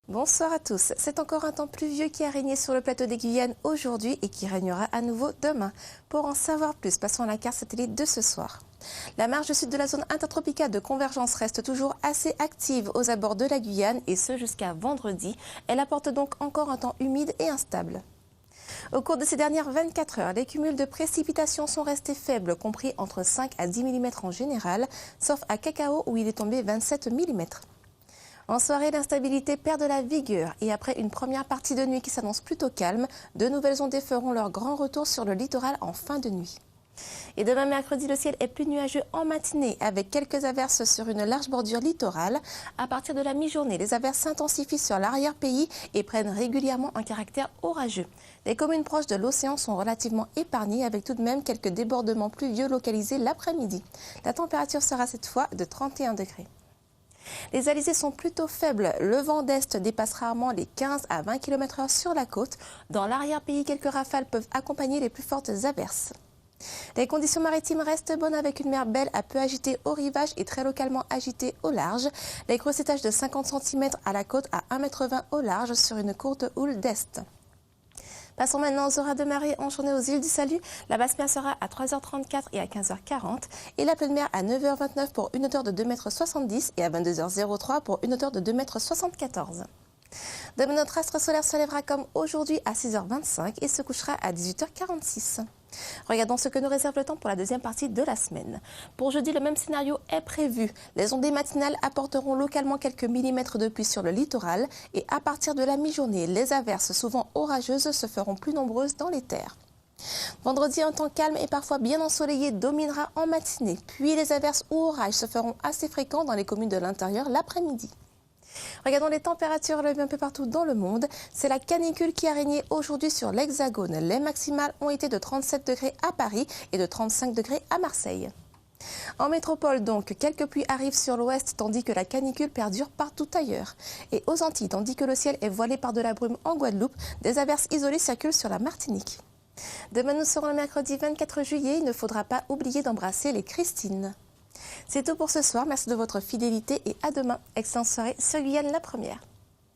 Bonsoir à tous. C'est encore un temps pluvieux qui a régné sur le plateau des Guyanes aujourd'hui et qui régnera à nouveau demain. Pour en savoir plus, passons à la carte satellite de ce soir. La marge sud de la zone intertropicale de convergence reste toujours assez active aux abords de la Guyane et ce jusqu'à vendredi. Elle apporte donc encore un temps humide et instable. Au cours de ces dernières 24 heures, les cumuls de précipitations sont restés faibles, compris entre 5 à 10 mm en général, sauf à Cacao où il est tombé 27 mm. En soirée, l'instabilité perd de la vigueur et après une première partie de nuit qui s'annonce plutôt calme, de nouvelles ondées feront leur grand retour sur le littoral en fin de nuit. Et demain mercredi, le ciel est plus nuageux en matinée avec quelques averses sur une large bordure littorale. À partir de la mi-journée, les averses s'intensifient sur l'arrière-pays et prennent régulièrement un caractère orageux. Les communes proches de l'océan sont relativement épargnées avec tout de même quelques débordements pluvieux localisés l'après-midi. La température sera cette fois de 31 degrés. Les alizés sont plutôt faibles. Le vent d'est dépasse rarement les 15 à 20 km/h sur la côte. Dans l'arrière-pays, quelques rafales peuvent accompagner les plus fortes averses. Les conditions maritimes restent bonnes avec une mer belle à peu agitée au rivage et très localement agitée au large. Les gros étages de 50 cm à la côte à 1,20 m au large sur une courte houle d'est. Passons maintenant aux horaires de marée en journée aux îles du Salut. La basse mer sera à 3h34 et à 15h40 et la pleine mer à 9h29 pour une hauteur de 2,70 m et à 22h03 pour une hauteur de 2,74 m. Demain, notre astre solaire se lèvera comme aujourd'hui à 6h25 et se couchera à 18h46. Regardons ce que nous réserve le temps pour la deuxième partie de la semaine. Pour jeudi, le même scénario est prévu. Les ondées matinales apporteront localement quelques millimètres de pluie sur le littoral et à partir de la mi-journée, les averses souvent orageuses se feront plus nombreuses dans les terres. Vendredi, un temps calme et parfois bien ensoleillé dominera en matinée. Puis les averses ou orages se feront assez fréquents dans les communes de l'intérieur l'après-midi. Regardons les températures relevées un peu partout dans le monde. C'est la canicule qui a régné aujourd'hui sur l'Hexagone. Les maximales ont été de 37 degrés à Paris et de 35 degrés à Marseille. En métropole donc, quelques pluies arrivent sur l'ouest tandis que la canicule perdure partout ailleurs. Et aux Antilles, tandis que le ciel est voilé par de la brume en Guadeloupe, des averses isolées circulent sur la Martinique. Demain nous serons le mercredi 24 juillet, il ne faudra pas oublier d'embrasser les Christines. C'est tout pour ce soir, merci de votre fidélité et à demain. Excellente soirée sur Guyane la Première.